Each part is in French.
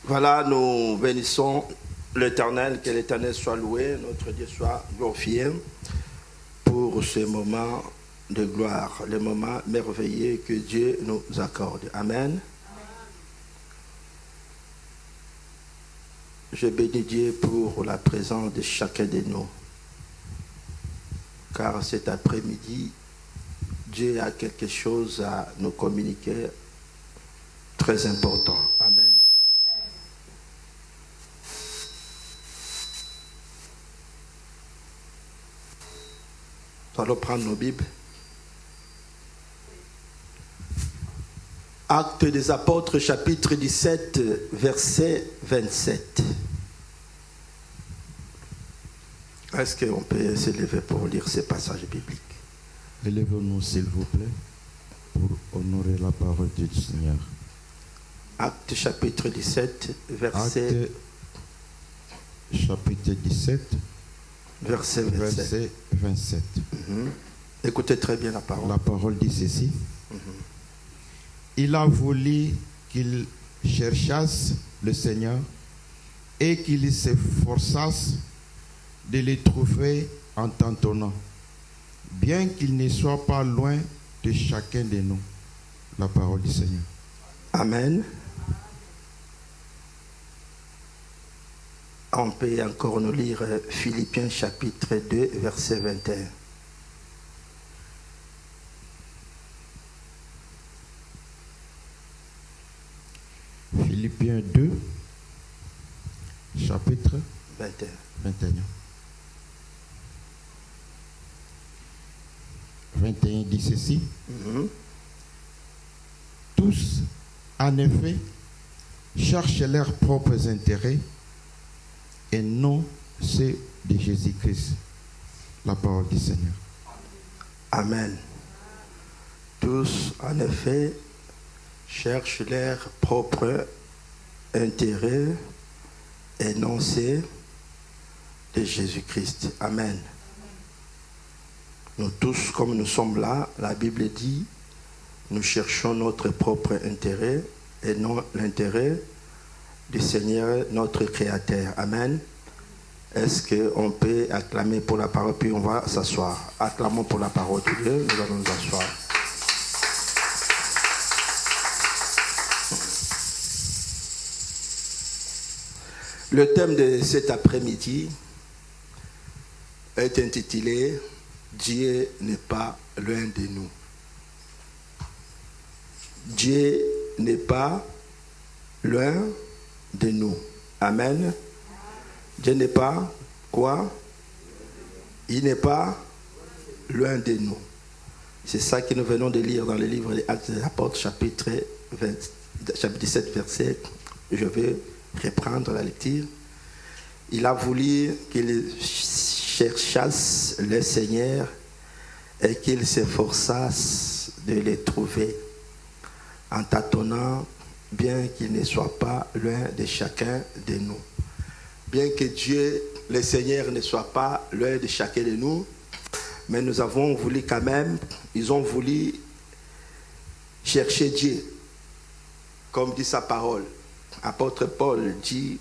Voilà, nous bénissons l'Éternel, que l'Éternel soit loué, notre Dieu soit glorifié pour ce moment de gloire, le moment merveilleux que Dieu nous accorde. Amen. Je bénis Dieu pour la présence de chacun de nous, car cet après-midi, Dieu a quelque chose à nous communiquer très important. Amen. Nous allons prendre nos Bibles. Actes des Apôtres, chapitre 17, verset 27. Est-ce qu'on peut s'élever pour lire ces passages bibliques? Élevons-nous, s'il vous plaît, pour honorer la parole du Seigneur. Actes chapitre 17, verset... Actes chapitre 17, verset 27. verset 27. Écoutez très bien la parole. La parole dit ceci. Il a voulu qu'ils cherchassent le Seigneur et qu'ils s'efforçassent de les trouver en tâtonnant, bien qu'ils ne soient pas loin de chacun de nous. La parole du Seigneur. Amen. On peut encore nous lire Philippiens chapitre 2, verset 21. Philippiens 2, chapitre 21. 21. 21 dit ceci. Tous, en effet, cherchent leurs propres intérêts et non ceux de Jésus-Christ. La parole du Seigneur. Amen. Tous, en effet, cherchent leur propre intérêt et non ceux de Jésus-Christ. Amen. Nous tous, comme nous sommes là, la Bible dit, nous cherchons notre propre intérêt et non l'intérêt du Seigneur, notre Créateur. Amen. Est-ce qu'on peut acclamer pour la parole, puis on va s'asseoir. Acclamons pour la parole de Dieu, nous allons nous asseoir. Le thème de cet après-midi est intitulé « Dieu n'est pas loin de nous ». Dieu n'est pas loin de nous. Amen. Dieu n'est pas quoi? Il n'est pas loin de nous. C'est ça que nous venons de lire dans le livre des Actes des Apôtres, chapitre 17, verset. Je vais reprendre la lecture. Il a voulu qu'ils cherchassent le Seigneur et qu'ils s'efforçassent de les trouver en tâtonnant, bien qu'il ne soit pas loin de chacun de nous. Bien que Dieu, le Seigneur, ne soit pas loin de chacun de nous, mais nous avons voulu quand même, ils ont voulu chercher Dieu, comme dit sa parole. Apôtre Paul dit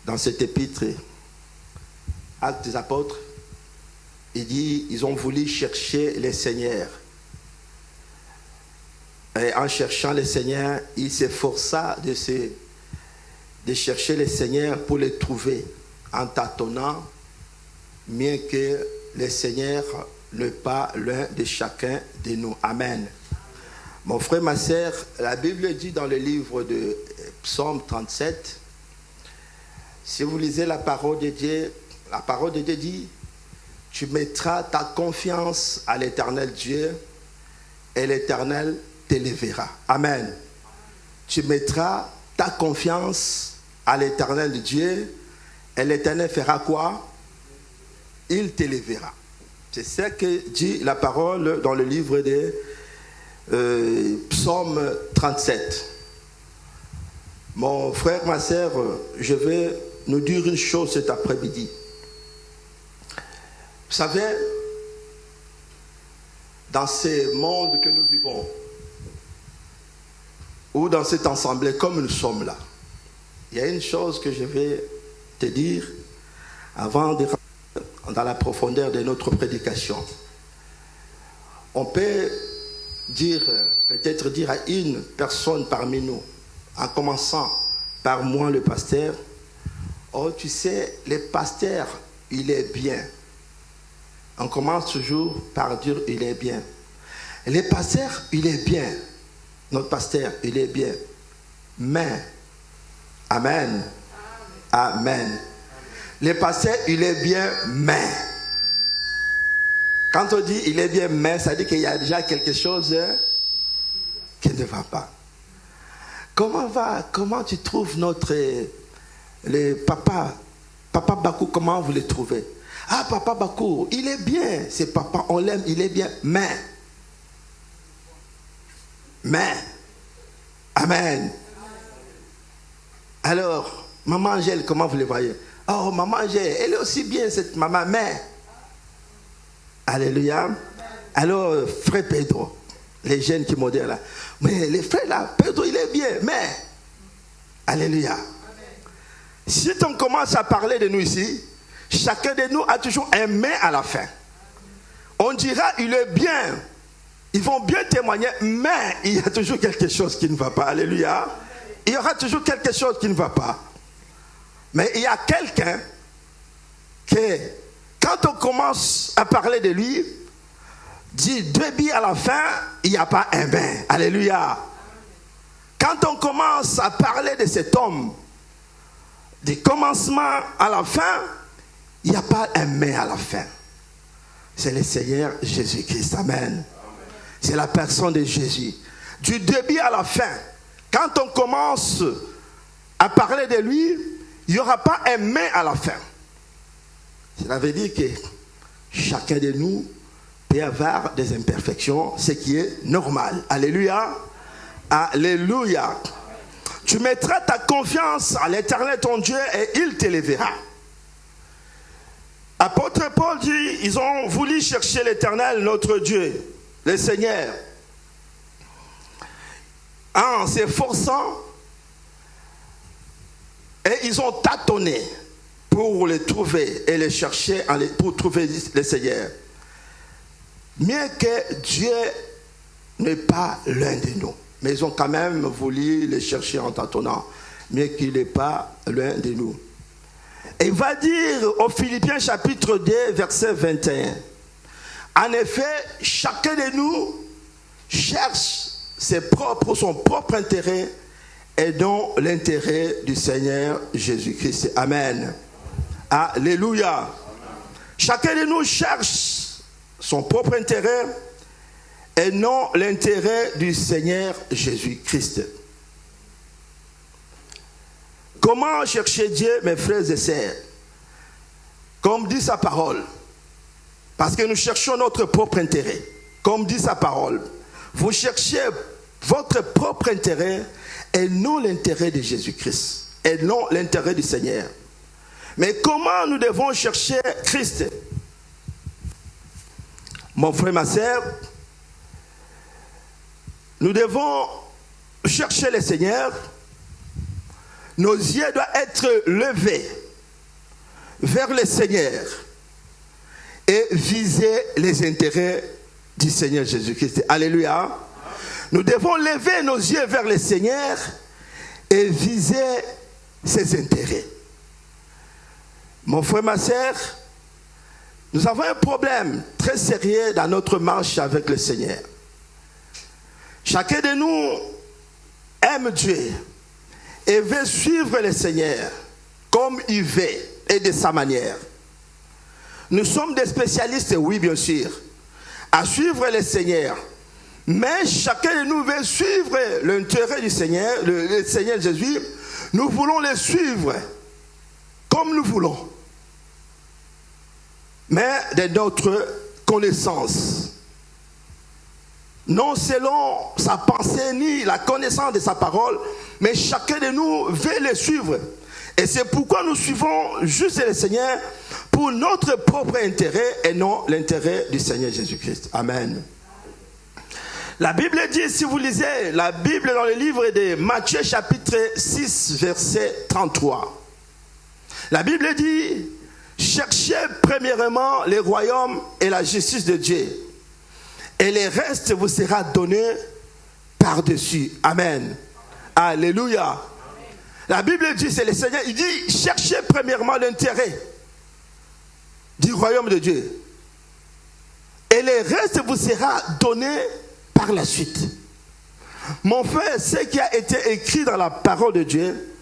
dans cet épître, Actes des Apôtres, il dit, ils ont voulu chercher le Seigneur. Et en cherchant le Seigneur, il s'efforça de chercher le Seigneur pour le trouver, en tâtonnant, bien que le Seigneur n'est pas loin de chacun de nous. Amen. Mon frère, ma sœur, la Bible dit dans le livre de Psaume 37, si vous lisez la parole de Dieu dit, tu mettras ta confiance à l'Éternel Dieu et l'Éternel t'élèvera. Amen. Tu mettras ta confiance à l'Éternel Dieu et l'Éternel fera quoi? Il t'élèvera. C'est ce que dit la parole dans le livre de Psaume 37. Mon frère, ma sœur, je vais nous dire une chose cet après-midi. Vous savez, dans ce monde que nous vivons, ou dans cette assemblée comme nous sommes là, il y a une chose que je vais te dire avant de rentrer dans la profondeur de notre prédication. On peut dire, peut-être dire à une personne parmi nous, en commençant par moi le pasteur, oh tu sais, le pasteur, il est bien. On commence toujours par dire il est bien. Le pasteur, il est bien. Notre pasteur, il est bien. Mais, amen. Amen. Le pasteur, il est bien, mais. Quand on dit il est bien, mais, ça dit qu'il y a déjà quelque chose qui ne va pas. Comment tu trouves le papa Bakou, comment vous le trouvez? Ah, papa Bakou, il est bien, c'est papa, on l'aime, il est bien, mais, amen. Alors, maman Angèle, comment vous le voyez? Oh, maman Angèle, elle est aussi bien, cette maman, mais, alléluia. Alors, frère Pedro, les jeunes qui modèrent là, mais les frères là, Pedro, il est bien, mais, alléluia. Si on commence à parler de nous ici, chacun de nous a toujours un mais à la fin. On dira, il est bien. Ils vont bien témoigner, mais il y a toujours quelque chose qui ne va pas. Alléluia. Il y aura toujours quelque chose qui ne va pas. Mais il y a quelqu'un qui, quand on commence à parler de lui, dit début à la fin, il n'y a pas un mais. Alléluia. Quand on commence à parler de cet homme, du commencement à la fin, il n'y a pas un mais à la fin. C'est le Seigneur Jésus-Christ. Amen. C'est la personne de Jésus. Du début à la fin, quand on commence à parler de lui, il n'y aura pas un mais à la fin. Cela veut dire que chacun de nous peut avoir des imperfections, ce qui est normal. Alléluia. Alléluia. Tu mettras ta confiance à l'Éternel ton Dieu et il t'élèvera. Apôtre Paul dit, ils ont voulu chercher l'Éternel notre Dieu, le Seigneur, en s'efforçant, et ils ont tâtonné pour le trouver et le chercher pour trouver le Seigneur. Bien que Dieu n'est pas l'un de nous, mais ils ont quand même voulu le chercher en tâtonnant, bien qu'il n'est pas l'un de nous. Et il va dire aux Philippiens chapitre 2 verset 21. En effet, chacun de nous cherche son propre intérêt et non l'intérêt du Seigneur Jésus-Christ. Amen. Alléluia. Amen. Chacun de nous cherche son propre intérêt et non l'intérêt du Seigneur Jésus-Christ. Comment chercher Dieu, mes frères et sœurs? Comme dit sa parole. Parce que nous cherchons notre propre intérêt. Comme dit sa parole. Vous cherchez votre propre intérêt et non l'intérêt de Jésus-Christ. Et non l'intérêt du Seigneur. Mais comment nous devons chercher Christ? Mon frère, ma sœur, nous devons chercher le Seigneur. Nos yeux doivent être levés vers le Seigneur et viser les intérêts du Seigneur Jésus-Christ. Alléluia. Nous devons lever nos yeux vers le Seigneur et viser ses intérêts. Mon frère, ma sœur, nous avons un problème très sérieux dans notre marche avec le Seigneur. Chacun de nous aime Dieu et veut suivre le Seigneur comme il veut et de sa manière. Nous sommes des spécialistes, oui bien sûr, à suivre le Seigneur. Mais chacun de nous veut suivre l'intérêt du Seigneur, le Seigneur Jésus. Nous voulons le suivre comme nous voulons. Mais de notre connaissance. Non selon sa pensée ni la connaissance de sa parole, mais chacun de nous veut le suivre. Et c'est pourquoi nous suivons juste le Seigneur pour notre propre intérêt et non l'intérêt du Seigneur Jésus-Christ. Amen. La Bible dit, si vous lisez la Bible dans le livre de Matthieu chapitre 6, verset 33. La Bible dit, cherchez premièrement le royaume et la justice de Dieu. Et le reste vous sera donné par-dessus. Amen. Alléluia. Amen. La Bible dit, c'est le Seigneur, il dit, cherchez premièrement l'intérêt du royaume de Dieu. Et le reste vous sera donné par la suite. Mon frère, ce qui a été écrit dans la parole de Dieu,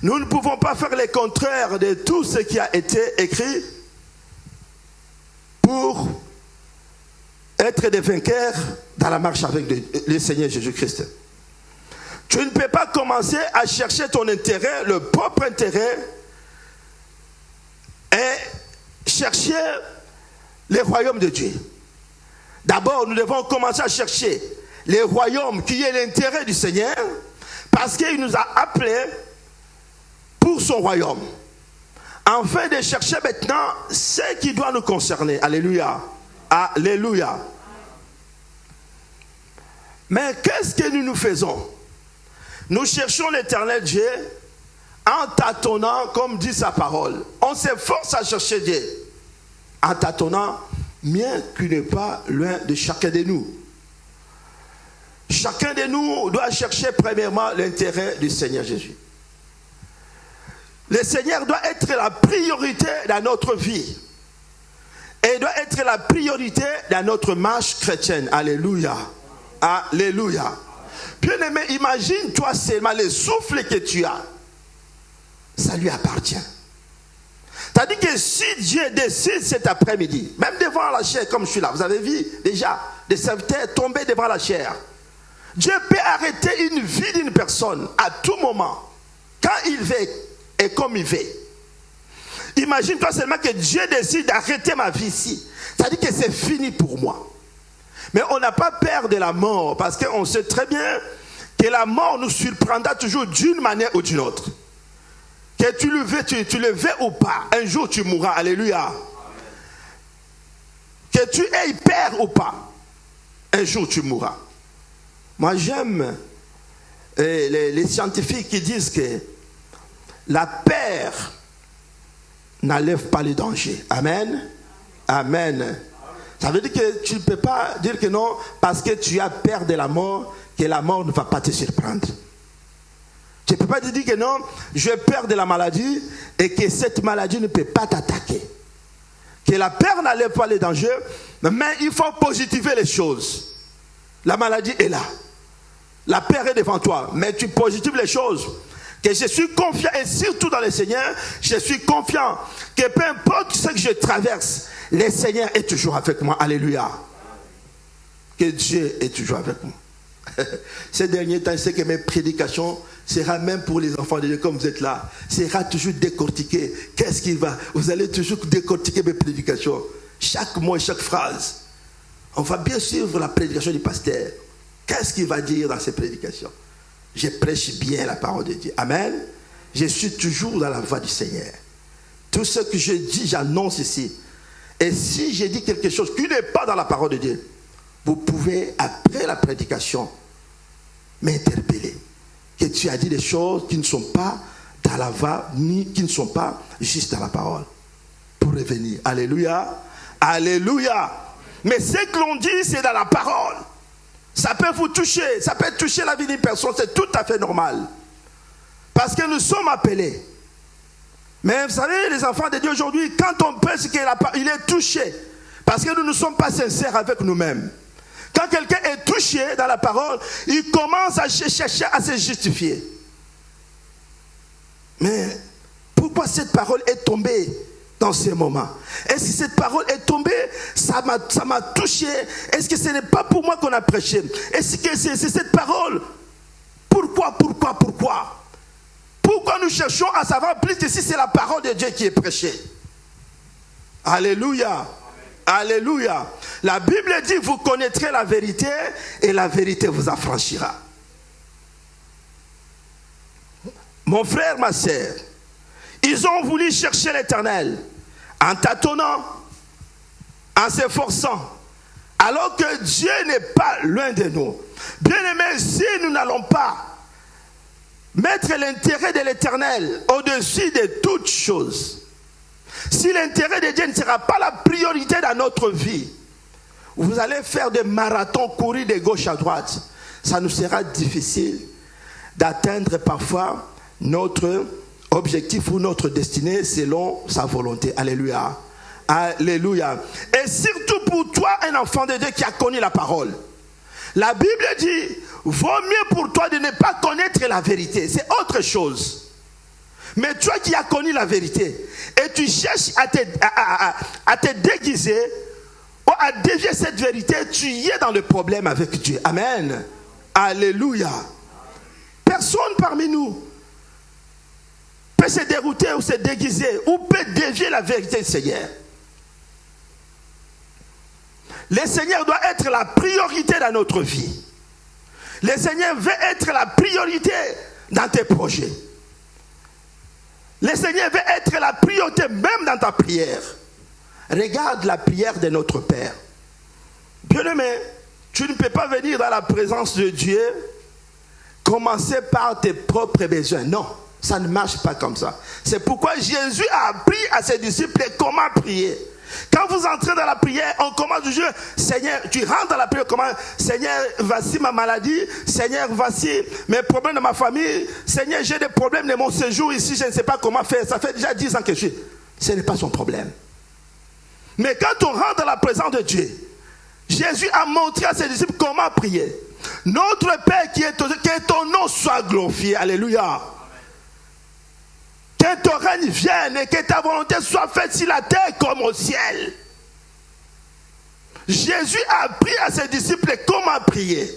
nous ne pouvons pas faire le contraire de tout ce qui a été écrit pour être des vainqueurs dans la marche avec le Seigneur Jésus-Christ. Tu ne peux pas commencer à chercher ton intérêt, le propre intérêt, et chercher le royaume de Dieu. D'abord, nous devons commencer à chercher le royaume qui est l'intérêt du Seigneur, parce qu'il nous a appelés pour son royaume. Afin de chercher maintenant ce qui doit nous concerner. Alléluia. Alléluia. Mais qu'est-ce que nous faisons? Nous cherchons l'éternel Dieu en tâtonnant, comme dit sa parole. On s'efforce à chercher Dieu en tâtonnant, bien qu'il n'est pas loin de chacun de nous. Chacun de nous doit chercher premièrement l'intérêt du Seigneur Jésus. Le Seigneur doit être la priorité dans notre vie. Et doit être la priorité dans notre marche chrétienne. Alléluia. Alléluia. Bien-aimé, imagine-toi seulement le souffle que tu as. Ça lui appartient. C'est-à-dire que si Dieu décide cet après-midi, même devant la chair comme je suis là, vous avez vu déjà des serviteurs tomber devant la chair. Dieu peut arrêter une vie d'une personne à tout moment, quand il veut et comme il veut. Imagine-toi seulement que Dieu décide d'arrêter ma vie ici. C'est-à-dire que c'est fini pour moi. Mais on n'a pas peur de la mort, parce qu'on sait très bien que la mort nous surprendra toujours d'une manière ou d'une autre. Que tu le veux ou pas, un jour tu mourras. Alléluia. Amen. Que tu aies peur ou pas, un jour tu mourras. Moi j'aime les scientifiques qui disent que la peur n'enlève pas le danger. Amen. Amen. Ça veut dire que tu ne peux pas dire que non, parce que tu as peur de la mort, que la mort ne va pas te surprendre. Tu ne peux pas te dire que non, j'ai peur de la maladie et que cette maladie ne peut pas t'attaquer. Que la peur n'enlève pas les dangers, mais il faut positiver les choses. La maladie est là. La peur est devant toi, mais tu positives les choses. Que je suis confiant, et surtout dans le Seigneur, je suis confiant que peu importe ce que je traverse, le Seigneur est toujours avec moi. Alléluia. Que Dieu est toujours avec moi. Ces derniers temps, je sais que mes prédications sera même pour les enfants de Dieu, comme vous êtes là, sera toujours décortiqué. Qu'est-ce qui va? Vous allez toujours décortiquer mes prédications. Chaque mot, chaque phrase. On va bien suivre la prédication du pasteur. Qu'est-ce qu'il va dire dans ces prédications? Je prêche bien la parole de Dieu. Amen. Je suis toujours dans la voie du Seigneur. Tout ce que je dis, j'annonce ici. Et si je dis quelque chose qui n'est pas dans la parole de Dieu, vous pouvez, après la prédication, m'interpeller. Que tu as dit des choses qui ne sont pas dans la voie, ni qui ne sont pas juste dans la parole. Pour revenir. Alléluia. Alléluia. Mais ce que l'on dit, c'est dans la parole. Ça peut vous toucher, ça peut toucher la vie d'une personne, c'est tout à fait normal. Parce que nous sommes appelés. Mais vous savez, les enfants de Dieu aujourd'hui, quand on pense qu'il est touché, parce que nous ne sommes pas sincères avec nous-mêmes. Quand quelqu'un est touché dans la parole, il commence à chercher à se justifier. Mais pourquoi cette parole est tombée dans ces moments? Est-ce que cette parole est tombée? Ça m'a touché. Est-ce que ce n'est pas pour moi qu'on a prêché? Est-ce que c'est cette parole? Pourquoi nous cherchons à savoir plus que si c'est la parole de Dieu qui est prêchée? Alléluia. Alléluia. La Bible dit, vous connaîtrez la vérité et la vérité vous affranchira. Mon frère, ma sœur, ils ont voulu chercher l'Éternel en tâtonnant, en s'efforçant, Alors que Dieu n'est pas loin de nous. Bien-aimés, si nous n'allons pas mettre l'intérêt de l'Éternel au-dessus de toutes choses, si l'intérêt de Dieu ne sera pas la priorité dans notre vie, vous allez faire des marathons, courir de gauche à droite. Ça nous sera difficile d'atteindre parfois notre objectif ou notre destinée selon sa volonté. Alléluia. Alléluia. Et surtout pour toi, un enfant de Dieu qui a connu la parole. La Bible dit, vaut mieux pour toi de ne pas connaître la vérité. C'est autre chose. Mais toi qui as connu la vérité et tu cherches à te déguiser ou à dévier cette vérité, tu y es dans le problème avec Dieu. Amen. Alléluia. Personne parmi nous peut se dérouter ou se déguiser ou peut dévier la vérité du Seigneur. Le Seigneur doit être la priorité dans notre vie. Le Seigneur veut être la priorité dans tes projets. Le Seigneur veut être la priorité même dans ta prière. Regarde la prière de notre Père. Bien-aimé, tu ne peux pas venir dans la présence de Dieu commencer par tes propres besoins. Non, ça ne marche pas comme ça. C'est pourquoi Jésus a appris à ses disciples comment prier. Quand vous entrez dans la prière, on commence toujours, Seigneur, tu rentres dans la prière, comment, Seigneur, voici ma maladie, Seigneur, voici mes problèmes de ma famille, Seigneur, j'ai des problèmes de mon séjour ici, je ne sais pas comment faire, ça fait déjà 10 ans que je suis. Ce n'est pas son problème. Mais quand on rentre dans la présence de Dieu, Jésus a montré à ses disciples comment prier. Notre Père qui est aux cieux, que ton nom soit glorifié, alléluia. Que ton règne vienne et que ta volonté soit faite sur la terre comme au ciel. Jésus a appris à ses disciples comment prier.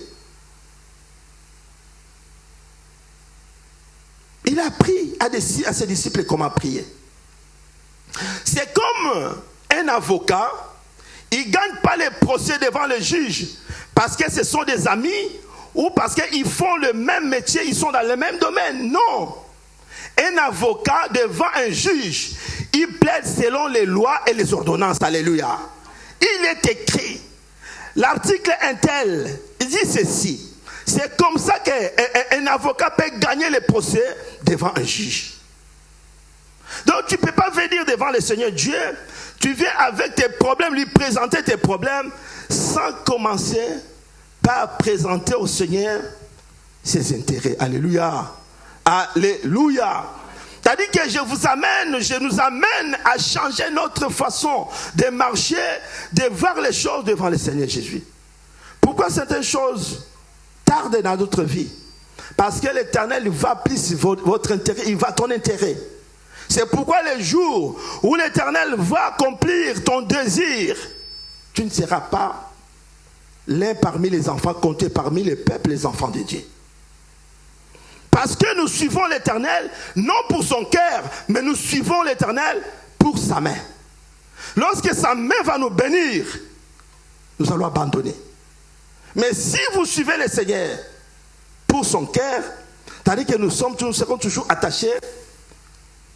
Il a appris à ses disciples comment prier. C'est comme un avocat, il ne gagne pas les procès devant le juge parce que ce sont des amis ou parce qu'ils font le même métier, ils sont dans le même domaine. Non. Un avocat devant un juge, il plaide selon les lois et les ordonnances. Alléluia. Il est écrit, l'article intel, il dit ceci. C'est comme ça qu'un avocat peut gagner le procès devant un juge. Donc tu ne peux pas venir devant le Seigneur Dieu, tu viens avec tes problèmes, lui présenter tes problèmes, sans commencer par présenter au Seigneur ses intérêts. Alléluia. Alléluia. C'est-à-dire que je nous amène à changer notre façon de marcher, de voir les choses devant le Seigneur Jésus. Pourquoi certaines choses tardent dans notre vie? Parce que l'Éternel va plus votre intérêt, il va ton intérêt. C'est pourquoi les jours où l'Éternel va accomplir ton désir, tu ne seras pas l'un parmi les enfants comptés parmi les peuples, les enfants de Dieu. Parce que nous suivons l'Éternel, non pour son cœur, mais nous suivons l'Éternel pour sa main. Lorsque sa main va nous bénir, nous allons abandonner. Mais si vous suivez le Seigneur pour son cœur, c'est-à-dire que nous serons toujours attachés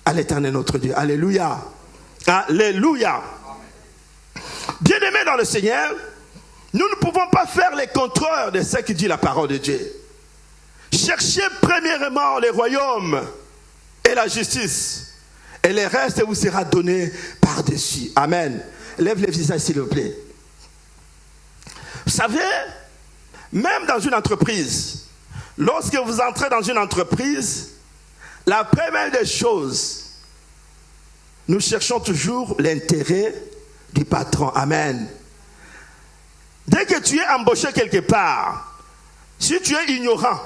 à l'Éternel notre Dieu. Alléluia. Alléluia. Bien-aimés dans le Seigneur, nous ne pouvons pas faire les contrôleurs de ce que dit la parole de Dieu. Cherchez premièrement le royaume et la justice, et le reste vous sera donné par-dessus. Amen. Lève les visages s'il vous plaît. Vous savez, même dans une entreprise, lorsque vous entrez dans une entreprise, la première des choses, nous cherchons toujours l'intérêt du patron. Amen. Dès que tu es embauché quelque part, si tu es ignorant,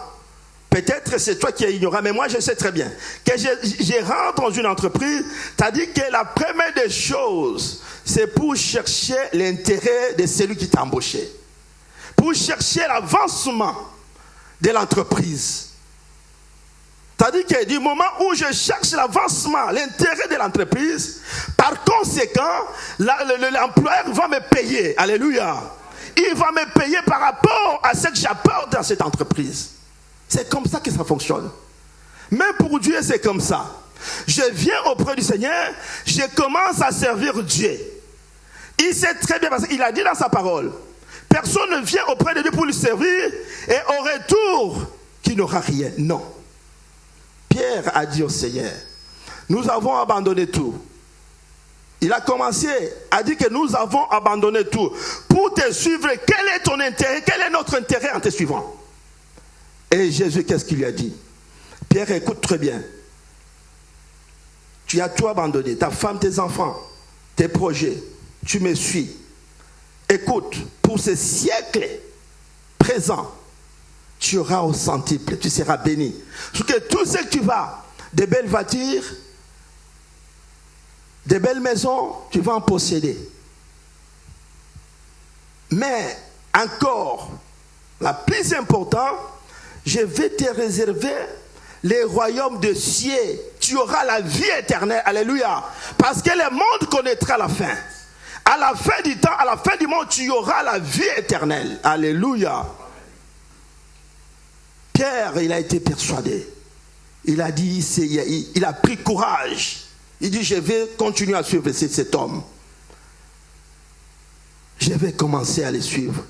peut-être c'est toi qui es ignorant, mais moi je sais très bien que je rentre dans une entreprise, c'est-à-dire que la première des choses, c'est pour chercher l'intérêt de celui qui t'a embauché. Pour chercher l'avancement de l'entreprise. C'est-à-dire que du moment où je cherche l'avancement, l'intérêt de l'entreprise, par conséquent, l'employeur va me payer. Alléluia. Il va me payer par rapport à ce que j'apporte dans cette entreprise. C'est comme ça que ça fonctionne. Même pour Dieu, c'est comme ça. Je viens auprès du Seigneur, je commence à servir Dieu. Il sait très bien, parce qu'il a dit dans sa parole, personne ne vient auprès de Dieu pour lui servir et au retour, qu'il n'aura rien. Non. Pierre a dit au Seigneur, nous avons abandonné tout. Il a commencé à dire que nous avons abandonné tout. Pour te suivre, quel est ton intérêt? Quel est notre intérêt en te suivant? Et Jésus, qu'est-ce qu'il lui a dit? Pierre, écoute très bien. Tu as tout abandonné, ta femme, tes enfants, tes projets. Tu me suis. Écoute, pour ce siècle présent, tu auras au centuple, tu seras béni. Parce que tout ce que tu vas, des belles voitures, des belles maisons, tu vas en posséder. Mais encore, la plus importante, je vais te réserver les royaumes de cieux. Tu auras la vie éternelle. Alléluia. Parce que le monde connaîtra la fin. À la fin du temps, à la fin du monde, tu auras la vie éternelle. Alléluia. Pierre, il a été persuadé. Il a dit, il a pris courage. Il dit, je vais continuer à suivre cet homme. Je vais commencer à le suivre.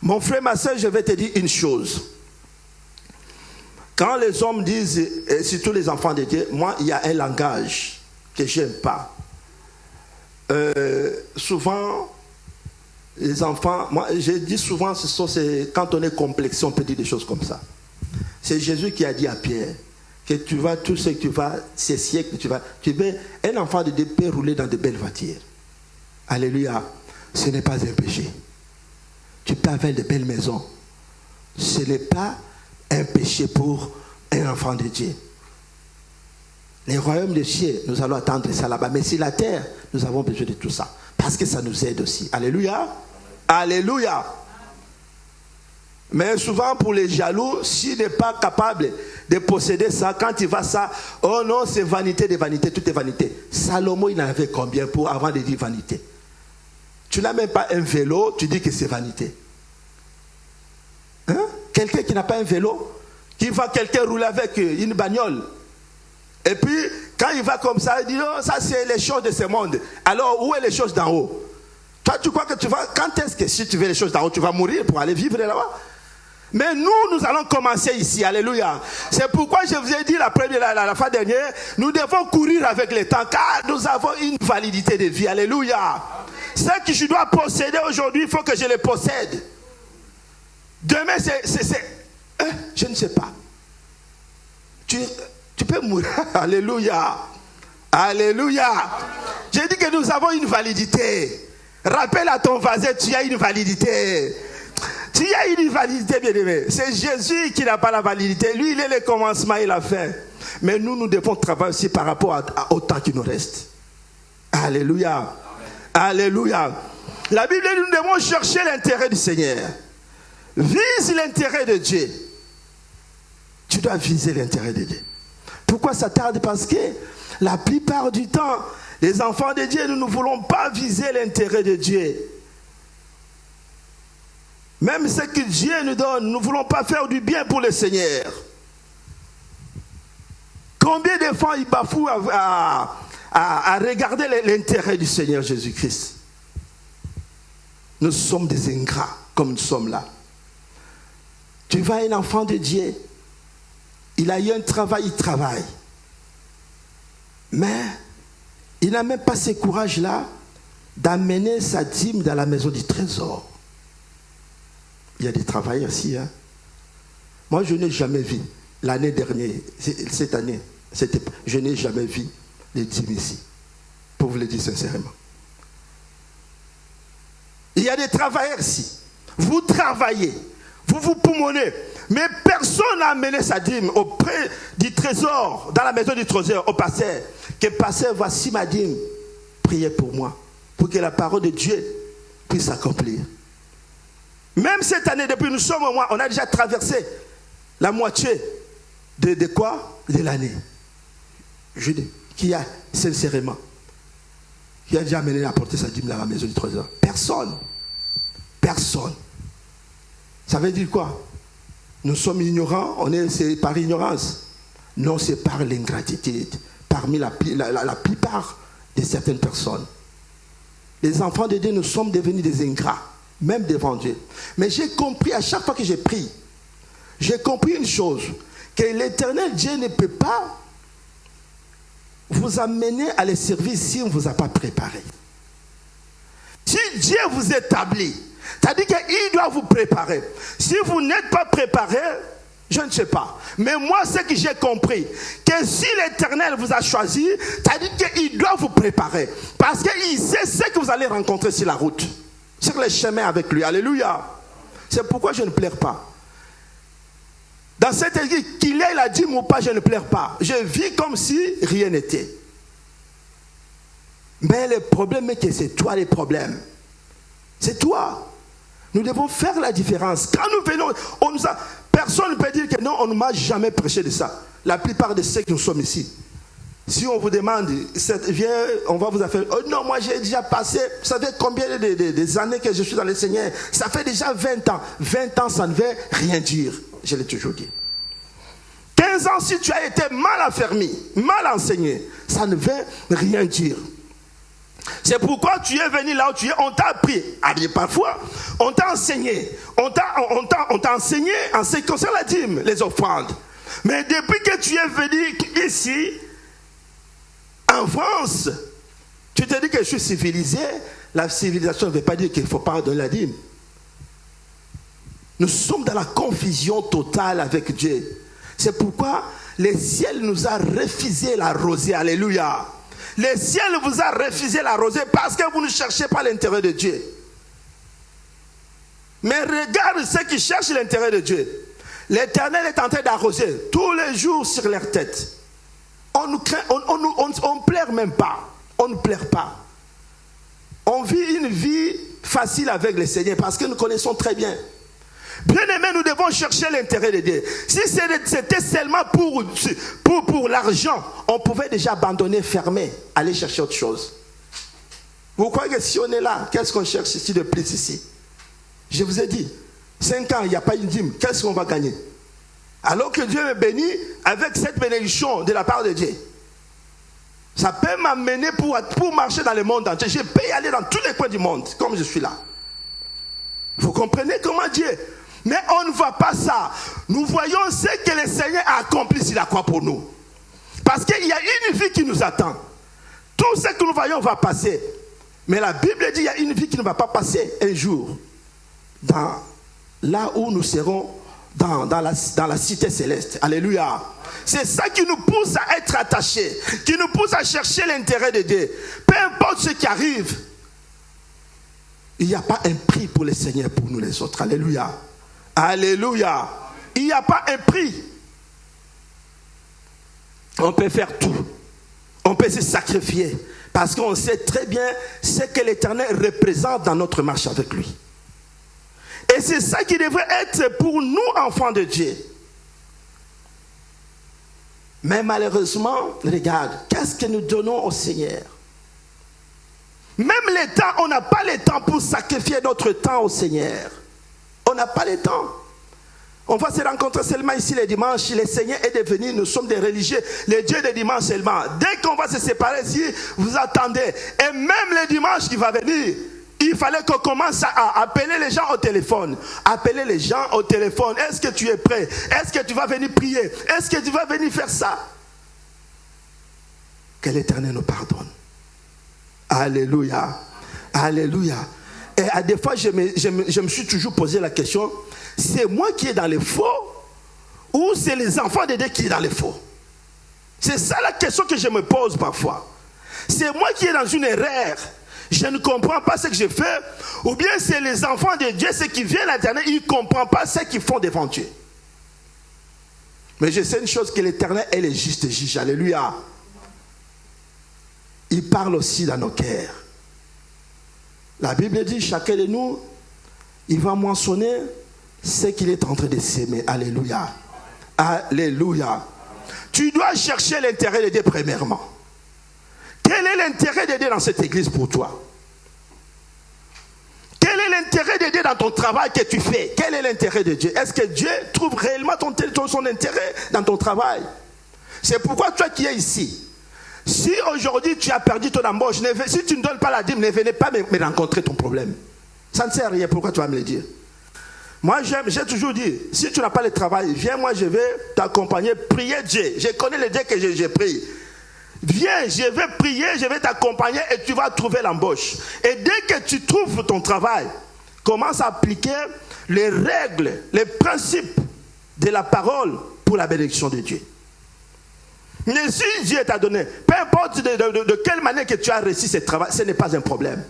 Mon frère, ma soeur, je vais te dire une chose. Quand les hommes disent, et surtout les enfants de Dieu, moi, il y a un langage que je n'aime pas. Souvent, les enfants, moi, je dis souvent, c'est quand on est complexé, on peut dire des choses comme ça. C'est Jésus qui a dit à Pierre que tu vas, tout ce que tu vas, ces siècles, tu veux, un enfant de Dieu peut rouler dans de belles voitures. Alléluia. Ce n'est pas un péché. Tu peux avoir de belles maisons. Ce n'est pas un péché pour un enfant de Dieu. Les royaumes des cieux, nous allons attendre ça là-bas. Mais sur la terre, nous avons besoin de tout ça. Parce que ça nous aide aussi. Alléluia. Alléluia. Mais souvent pour les jaloux, s'il n'est pas capable de posséder ça, quand il va ça, oh non, c'est vanité de vanité, tout est vanité. Salomon, il en avait combien pour avant de dire vanité? Tu n'as même pas un vélo, tu dis que c'est vanité. Hein? Quelqu'un qui n'a pas un vélo, qui va quelqu'un rouler avec une bagnole. Et puis, quand il va comme ça, il dit, oh, ça c'est les choses de ce monde. Alors, où est les choses d'en haut? Toi, tu crois que tu vas, quand est-ce que si tu veux les choses d'en haut, tu vas mourir pour aller vivre là-bas? Mais nous allons commencer ici, alléluia. C'est pourquoi je vous ai dit la fois dernière, nous devons courir avec le temps, car nous avons une validité de vie, alléluia. Ce que je dois posséder aujourd'hui, il faut que je le possède. Demain, je ne sais pas. Tu peux mourir, alléluia. Alléluia. J'ai dit que nous avons une validité. Rappelle à ton voisin, tu as une validité. Tu as une validité, bien-aimé. C'est Jésus qui n'a pas la validité. Lui, il est le commencement et la fin. Mais nous devons travailler aussi par rapport au temps qui nous reste. Alléluia. Alléluia. La Bible dit, nous devons chercher l'intérêt du Seigneur. Vise l'intérêt de Dieu. Tu dois viser l'intérêt de Dieu. Pourquoi ça tarde? Parce que la plupart du temps, les enfants de Dieu, nous ne voulons pas viser l'intérêt de Dieu. Même ce que Dieu nous donne, nous ne voulons pas faire du bien pour le Seigneur. Combien de fois ils bafouent à regarder l'intérêt du Seigneur Jésus-Christ? Nous sommes des ingrats, comme nous sommes là. Tu vois un enfant de Dieu, il a eu un travail, il travaille. Mais il n'a même pas ce courage-là d'amener sa dîme dans la maison du trésor. Il y a des travailleurs ici. Hein? Moi, je n'ai jamais vu, l'année dernière, cette année, je n'ai jamais vu les dîmes ici. Pour vous le dire sincèrement. Il y a des travailleurs ici. Vous travaillez, vous vous poumonnez, mais personne n'a amené sa dîme auprès du trésor, dans la maison du trésor, au pasteur. Que pasteur, voici ma dîme. Priez pour moi, pour que la parole de Dieu puisse s'accomplir. Même cette année, depuis nous sommes au mois, on a déjà traversé la moitié de quoi? De l'année. Je dis, qui a sincèrement, qui a déjà amené à porter sa dîme dans la maison du trésor? Personne. Personne. Ça veut dire quoi? Nous sommes ignorants, c'est par ignorance. Non, c'est par l'ingratitude. Parmi la plupart de certaines personnes. Les enfants de Dieu, nous sommes devenus des ingrats. même devant Dieu. Mais j'ai compris, à chaque fois que j'ai prié, j'ai compris une chose, que l'Éternel Dieu ne peut pas vous amener à le servir si on ne vous a pas préparé. Si Dieu vous établit, c'est-à-dire qu'il doit vous préparer. Si vous n'êtes pas préparé, je ne sais pas. Mais moi, ce que j'ai compris, que si l'Éternel vous a choisi, c'est-à-dire qu'il doit vous préparer. Parce qu'il sait ce que vous allez rencontrer sur la route, sur les chemins avec lui. Alléluia. C'est pourquoi je ne pleure pas. Dans cette église, qu'il ait la dîme ou pas, je ne pleure pas. Je vis comme si rien n'était. Mais le problème est que c'est toi le problème. C'est toi. Nous devons faire la différence. Quand nous venons, personne ne peut dire que non, on ne m'a jamais prêché de ça. La plupart de ceux que nous sommes ici. Si on vous demande, viens, on va vous faire, oh non, moi j'ai déjà passé, vous savez combien des années que je suis dans le Seigneur? Ça fait déjà 20 ans. 20 ans, ça ne veut rien dire. Je l'ai toujours dit. 15 ans, si tu as été mal affermi, mal enseigné, ça ne veut rien dire. C'est pourquoi tu es venu là où tu es, on t'a appris. Parfois, on t'a enseigné. On t'a enseigné en ce qui concerne la dîme, les offrandes. Mais depuis que tu es venu ici, en France, tu te dis que je suis civilisé. La civilisation ne veut pas dire qu'il ne faut pas donner la dîme. Nous sommes dans la confusion totale avec Dieu. C'est pourquoi le ciel nous a refusé la rosée. Alléluia. Le ciel vous a refusé la rosée parce que vous ne cherchez pas l'intérêt de Dieu. Mais regarde ceux qui cherchent l'intérêt de Dieu. L'Éternel est en train d'arroser tous les jours sur leur tête. On ne pleure même pas. On ne pleure pas. On vit une vie facile avec le Seigneur parce que nous connaissons très bien. Bien-aimés, nous devons chercher l'intérêt de Dieu. Si c'était seulement pour l'argent, on pouvait déjà abandonner, fermer, aller chercher autre chose. Vous croyez que si on est là, qu'est-ce qu'on cherche ici de plus ici? Je vous ai dit, 5 ans, il n'y a pas une dîme, qu'est-ce qu'on va gagner? Alors que Dieu me bénit avec cette bénédiction de la part de Dieu. Ça peut m'amener pour marcher dans le monde entier. Je peux y aller dans tous les coins du monde, comme je suis là. Vous comprenez comment Dieu? Mais on ne voit pas ça. Nous voyons ce que le Seigneur a accompli sur la croix pour nous. Parce qu'il y a une vie qui nous attend. Tout ce que nous voyons va passer. Mais la Bible dit qu'il y a une vie qui ne va pas passer un jour. Là où nous serons dans la cité céleste. Alléluia. C'est ça qui nous pousse à être attachés. Qui nous pousse à chercher l'intérêt de Dieu. Peu importe ce qui arrive. Il n'y a pas un prix pour le Seigneur pour nous les autres. Alléluia. Alléluia. Il n'y a pas un prix. On peut faire tout. On peut se sacrifier. Parce qu'on sait très bien ce que l'Éternel représente dans notre marche avec lui. Et c'est ça qui devrait être pour nous, enfants de Dieu. Mais malheureusement, regarde, qu'est-ce que nous donnons au Seigneur? Même le temps, on n'a pas le temps pour sacrifier notre temps au Seigneur. On n'a pas le temps. On va se rencontrer seulement ici les dimanches. Le Seigneur est devenu, nous sommes des religieux, les dieux des dimanches seulement. Dès qu'on va se séparer ici, vous attendez. Et même le dimanche qui va venir, il fallait qu'on commence à appeler les gens au téléphone. Appeler les gens au téléphone. Est-ce que tu es prêt? Est-ce que tu vas venir prier? Est-ce que tu vas venir faire ça? Que l'Éternel nous pardonne. Alléluia. Alléluia. Et à des fois, je me suis toujours posé la question, c'est moi qui est dans les faux ou c'est les enfants de Dieu qui est dans les faux? C'est ça la question que je me pose parfois. C'est moi qui est dans une erreur. Je ne comprends pas ce que je fais. Ou bien c'est les enfants de Dieu, ceux qui viennent à l'Éternel, ils ne comprennent pas ce qu'ils font devant Dieu. Mais je sais une chose, que l'Éternel est le juste juge. Alléluia. Il parle aussi dans nos cœurs. La Bible dit, chacun de nous, il va moissonner ce qu'il est en train de s'aimer. Alléluia. Alléluia. Tu dois chercher l'intérêt de Dieu premièrement. Quel est l'intérêt de Dieu dans cette église pour toi? Quel est l'intérêt de Dieu dans ton travail que tu fais? Quel est l'intérêt de Dieu? Est-ce que Dieu trouve réellement son intérêt dans ton travail? C'est pourquoi toi qui es ici, si aujourd'hui tu as perdu ton embauche, si tu ne donnes pas la dîme, ne venez pas me rencontrer ton problème. Ça ne sert à rien, pourquoi tu vas me le dire? Moi, j'ai toujours dit, si tu n'as pas le travail, viens, moi je vais t'accompagner, prier Dieu. Je connais le Dieu que j'ai pris. Viens, je vais prier, je vais t'accompagner et tu vas trouver l'embauche. Et dès que tu trouves ton travail, commence à appliquer les règles, les principes de la parole pour la bénédiction de Dieu. Mais si Dieu t'a donné, peu importe de quelle manière que tu as réussi ce travail, ce n'est pas un problème.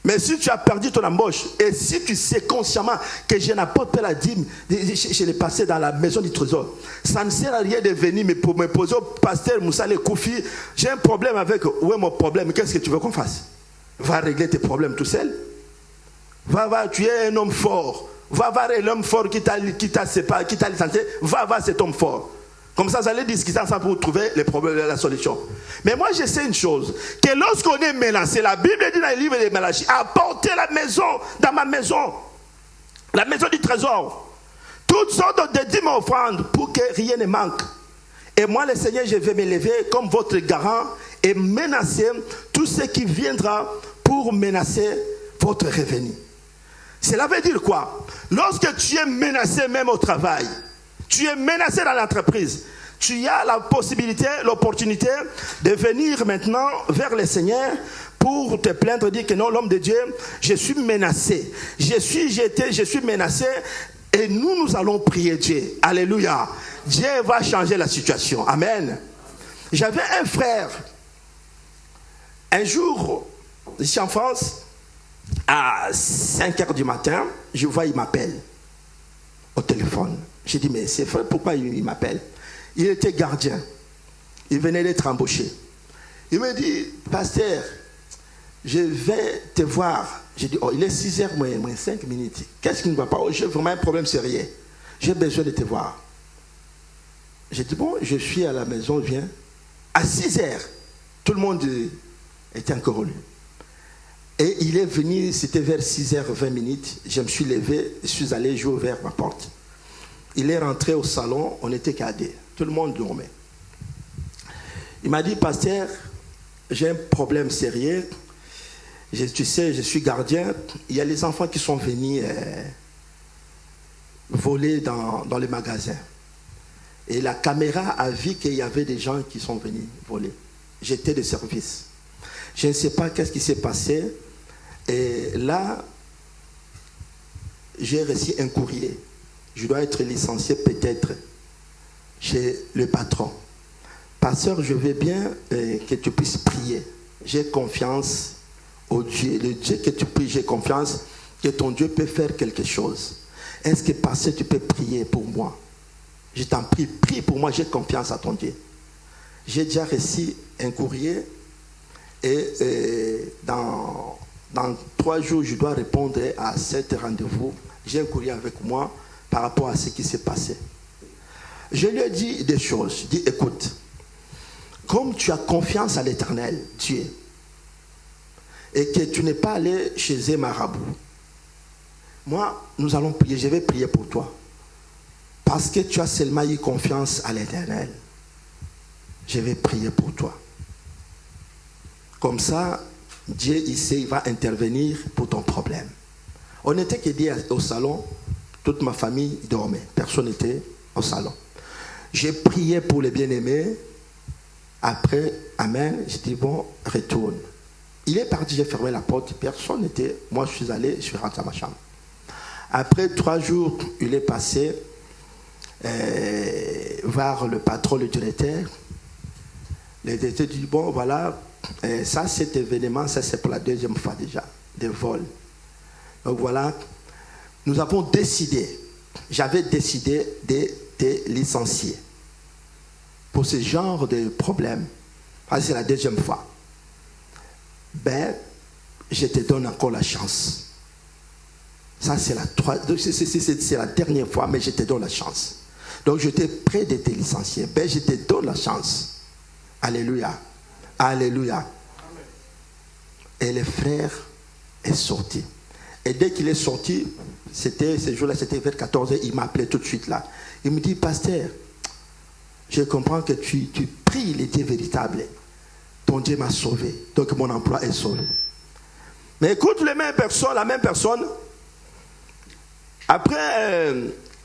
Mais si tu as perdu ton embauche, et si tu sais consciemment que je n'apporte pas la dîme, je l'ai passé dans la maison du trésor, ça ne sert à rien de venir me poser au pasteur Moussa le Koufi, j'ai un problème avec, où est mon problème, qu'est-ce que tu veux qu'on fasse? Va régler tes problèmes tout seul. Va, tu es un homme fort. Va voir l'homme fort qui t'a licencié, va voir cet homme fort. Comme ça, vous allez discuter ensemble pour trouver les problèmes, la solution. Mais moi, je sais une chose, que lorsqu'on est menacé, la Bible dit dans le livre de Malachie, apportez la maison, dans ma maison, la maison du trésor, toutes sortes de dîmes offrandes pour que rien ne manque. Et moi, le Seigneur, je vais me lever comme votre garant et menacer tout ce qui viendra pour menacer votre revenu. Cela veut dire quoi? Lorsque tu es menacé même au travail, tu es menacé dans l'entreprise, tu as la possibilité, l'opportunité de venir maintenant vers le Seigneur pour te plaindre, dire que non, l'homme de Dieu, je suis menacé, je suis menacé, et nous allons prier Dieu. Alléluia. Dieu va changer la situation. Amen. J'avais un frère, un jour, ici en France, à 5h du matin, je vois, il m'appelle au téléphone. J'ai dit, mais c'est vrai, pourquoi il m'appelle? Il était gardien. Il venait d'être embauché. Il me dit, pasteur, je vais te voir. J'ai dit, oh, il est 6h moins 5 minutes. Qu'est-ce qui ne va pas? Oh, j'ai vraiment un problème sérieux. J'ai besoin de te voir. J'ai dit, bon, je suis à la maison, viens. À 6h, tout le monde était encore au lit. Et il est venu, c'était vers 6h20. Je me suis levé, je suis allé, j'ai ouvert ma porte. Il est rentré au salon, on était cadés. Tout le monde dormait. Il m'a dit, pasteur, j'ai un problème sérieux. Tu sais, je suis gardien. Il y a les enfants qui sont venus voler dans les magasins. Et la caméra a vu qu'il y avait des gens qui sont venus voler. J'étais de service. Je ne sais pas qu'est-ce qui s'est passé. Et là, j'ai reçu un courrier. Je dois être licencié peut-être chez le patron. Pasteur, je veux bien que tu puisses prier. J'ai confiance au Dieu. Le Dieu que tu pries, j'ai confiance que ton Dieu peut faire quelque chose. Est-ce que pasteur, tu peux prier pour moi? Je t'en prie, prie pour moi, j'ai confiance à ton Dieu. J'ai déjà reçu un courrier et dans 3 jours, je dois répondre à cet rendez-vous. J'ai un courrier avec moi par rapport à ce qui s'est passé. Je lui ai dit des choses. Je dis, écoute, comme tu as confiance à l'Éternel, Dieu, et que tu n'es pas allé chez un marabout, moi, nous allons prier, je vais prier pour toi. Parce que tu as seulement eu confiance à l'Éternel. Je vais prier pour toi. Comme ça, Dieu, il va intervenir pour ton problème. On n'était que dit au salon, toute ma famille dormait. Personne n'était au salon. J'ai prié pour les bien-aimés. Après, amen, j'ai dit, bon, retourne. Il est parti, j'ai fermé la porte. Personne n'était. Moi, je suis allé, je suis rentré à ma chambre. Après 3 jours, il est passé voir le patron, le directeur. Le directeur dit, bon, voilà, ça, cet événement, ça, c'est pour la 2e fois déjà, de vol. Donc voilà, nous avons décidé, j'avais décidé de te licencier pour ce genre de problème. C'est la 2e fois. Ben, je te donne encore la chance. Ça, c'est la dernière fois, mais je te donne la chance. Donc, j'étais prêt de te licencier. Ben, je te donne la chance. Alléluia. Alléluia. Amen. Et le frère est sorti. Et dès qu'il est sorti, ce jour-là, c'était vers 14h, il m'a appelé tout de suite là. Il me dit, pasteur, je comprends que tu pries, il était véritable. Ton Dieu m'a sauvé. Donc mon emploi est sauvé. Mais écoute, la même personne, après,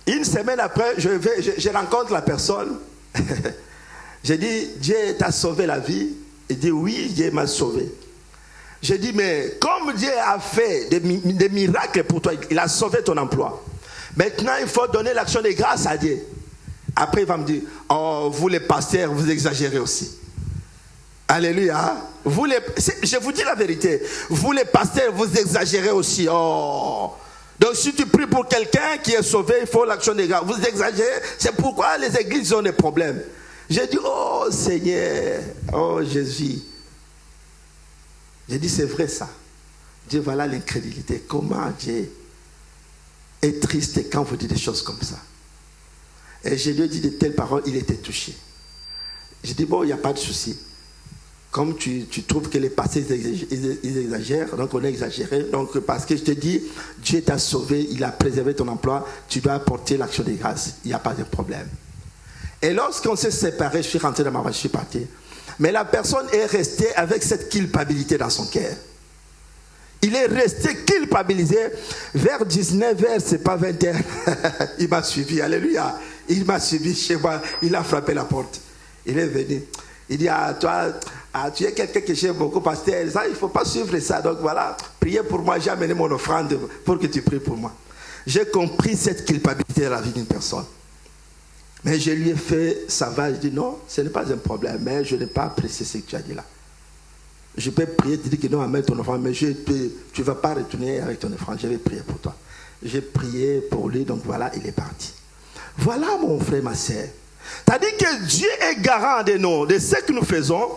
une semaine après, je rencontre la personne. J'ai dit, Dieu t'a sauvé la vie. Il dit, oui, Dieu m'a sauvé. J'ai dit, mais comme Dieu a fait des miracles pour toi, il a sauvé ton emploi. Maintenant, il faut donner l'action de grâce à Dieu. Après, il va me dire, oh, vous les pasteurs, vous exagérez aussi. Alléluia. Je vous dis la vérité. Vous les pasteurs, vous exagérez aussi. Oh. Donc si tu pries pour quelqu'un qui est sauvé, il faut l'action de grâce. Vous exagérez. C'est pourquoi les églises ont des problèmes. J'ai dit, oh Seigneur, oh Jésus. J'ai dit, c'est vrai ça. Dieu, voilà l'incrédulité. Comment Dieu est triste quand vous dites des choses comme ça. Et je lui ai dit de telles paroles, il était touché. J'ai dit, bon, il n'y a pas de souci. Comme tu trouves que les pasteurs ils exagèrent, donc on a exagéré. Donc parce que je te dis, Dieu t'a sauvé, il a préservé ton emploi, tu dois apporter l'action de grâce. Il n'y a pas de problème. Et lorsqu'on s'est séparés, je suis rentré dans ma voiture, je suis parti. Mais la personne est restée avec cette culpabilité dans son cœur. Il est resté culpabilisé vers 19h, c'est pas 20h. Il m'a suivi, alléluia. Il m'a suivi chez moi, il a frappé la porte. Il est venu. Il dit, toi, tu es quelqu'un que j'aime beaucoup, pasteur. Ça, il ne faut pas suivre ça. Donc voilà, priez pour moi, j'ai amené mon offrande pour que tu pries pour moi. J'ai compris cette culpabilité dans la vie d'une personne. Mais je lui ai fait savoir, je dis non, ce n'est pas un problème, mais je n'ai pas apprécié ce que tu as dit là. Je peux prier, te dire que non, amène ton offrande, mais tu ne vas pas retourner avec ton offrande, je vais prier pour toi. J'ai prié pour lui, donc voilà, il est parti. Voilà mon frère, ma soeur. C'est-à-dire que Dieu est garant de ce que nous faisons,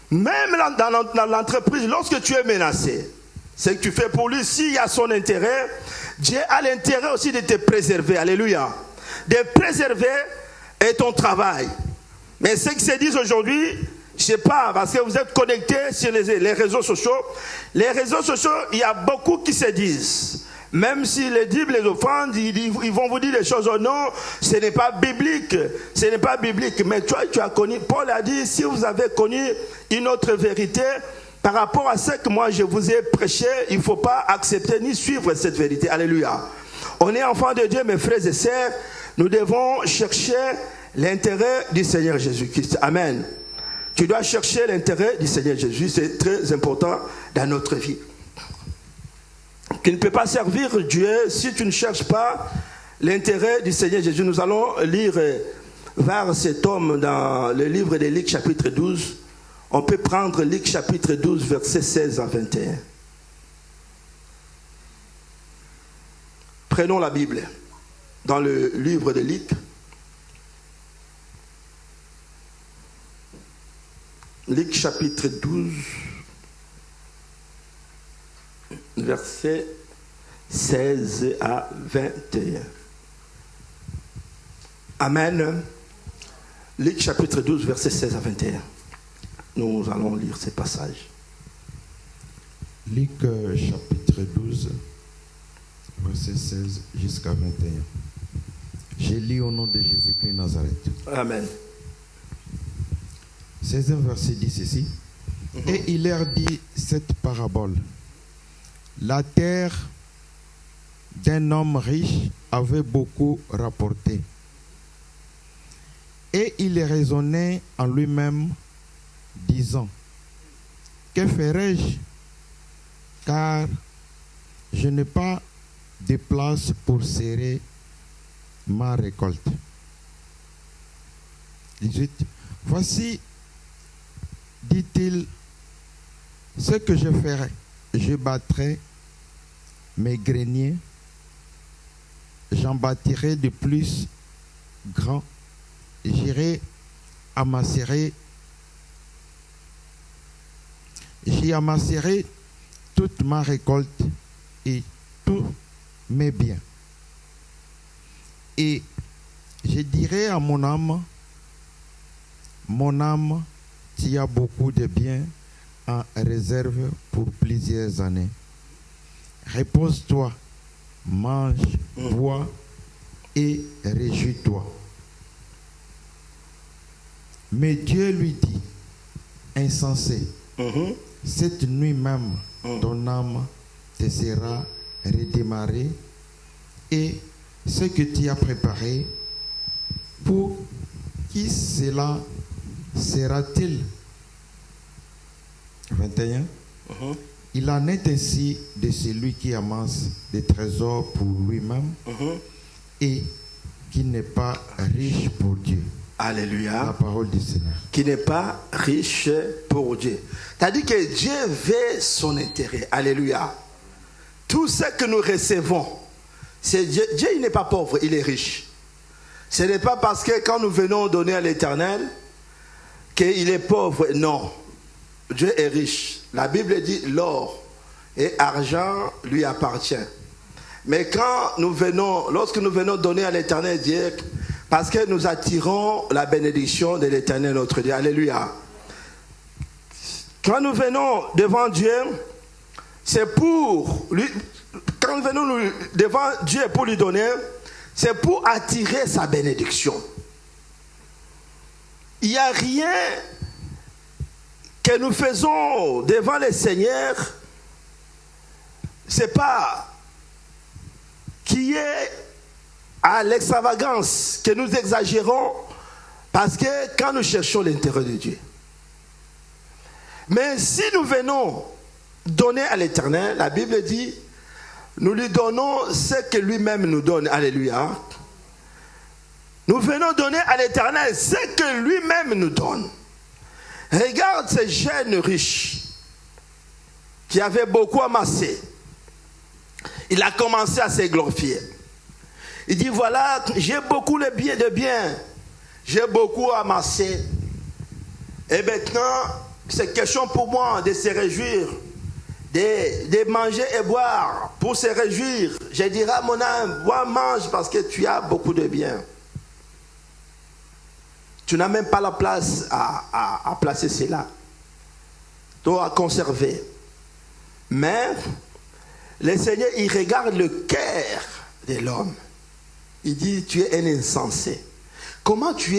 même dans l'entreprise, lorsque tu es menacé. Ce que tu fais pour lui, s'il y a son intérêt, Dieu a l'intérêt aussi de te préserver. Alléluia. De préserver est ton travail. Mais ce qui se dit aujourd'hui, je ne sais pas, parce que vous êtes connectés sur les réseaux sociaux. Les réseaux sociaux, il y a beaucoup qui se disent. Même si les dîmes, les offrandes, ils vont vous dire des choses. Oh non, ce n'est pas biblique. Ce n'est pas biblique. Mais toi, tu as connu. Paul a dit, si vous avez connu une autre vérité, par rapport à ce que moi je vous ai prêché, il ne faut pas accepter ni suivre cette vérité. Alléluia. On est enfants de Dieu, mes frères et sœurs. Nous devons chercher l'intérêt du Seigneur Jésus-Christ. Amen. Tu dois chercher l'intérêt du Seigneur Jésus. C'est très important dans notre vie. Tu ne peux pas servir Dieu si tu ne cherches pas l'intérêt du Seigneur Jésus. Nous allons lire vers cet homme dans le livre de Luc chapitre 12. On peut prendre Luc chapitre 12, versets 16 à 21. Prenons la Bible dans le livre de Luc. Luc chapitre 12, versets 16 à 21. Amen. Luc chapitre 12, versets 16 à 21. Nous allons lire ces passages. Luc chapitre 12, verset 16 jusqu'à 21. J'ai lu au nom de Jésus-Christ Nazareth. Amen. 16e verset dit ceci. Et il leur dit cette parabole. La terre d'un homme riche avait beaucoup rapporté. Et il raisonnait en lui-même, disant, que ferai-je, car je n'ai pas de place pour serrer ma récolte. 18. Voici, dit-il, ce que je ferai. Je bâtirai mes greniers, j'en bâtirai de plus grands, j'irai amasserai, j'y amasserai toute ma récolte et tous mes biens. Et je dirai à mon âme, tu as beaucoup de biens en réserve pour plusieurs années. Repose-toi, mange, bois et réjouis-toi. Mais Dieu lui dit, insensé, cette nuit même, ton âme te sera redémarrée et ce que tu as préparé, pour qui cela sera-t-il? 21. Il en est ainsi de celui qui amasse des trésors pour lui-même et qui n'est pas riche pour Dieu. Alléluia. La parole du Seigneur. Qui n'est pas riche pour Dieu. C'est-à-dire que Dieu veut son intérêt. Alléluia. Tout ce que nous recevons, c'est Dieu. Dieu, il n'est pas pauvre, il est riche. Ce n'est pas parce que quand nous venons donner à l'Éternel qu'il est pauvre. Non. Dieu est riche. La Bible dit l'or et argent lui appartient. Mais quand nous venons, lorsque nous venons donner à l'Éternel Dieu, parce que nous attirons la bénédiction de l'Éternel notre Dieu. Alléluia. Quand nous venons devant Dieu, c'est pour lui. Quand nous venons devant Dieu pour lui donner, c'est pour attirer sa bénédiction. Il n'y a rien que nous faisons devant le Seigneur, c'est pas qui est à l'extravagance que nous exagérons, parce que quand nous cherchons l'intérêt de Dieu. Mais si nous venons donner à l'Éternel, la Bible dit, nous lui donnons ce que lui-même nous donne. Alléluia. Nous venons donner à l'Éternel ce que lui-même nous donne. Regarde ce jeune riche qui avait beaucoup amassé. Il a commencé à se glorifier. Il dit, voilà, j'ai beaucoup de biens. J'ai beaucoup amassé. Et maintenant, c'est question pour moi de se réjouir, de manger et boire pour se réjouir. Je dirai à mon âme, bois, mange parce que tu as beaucoup de biens. Tu n'as même pas la place à placer cela. Toi, à conserver. Mais le Seigneur, il regarde le cœur de l'homme. Il dit, tu es un insensé. Comment tu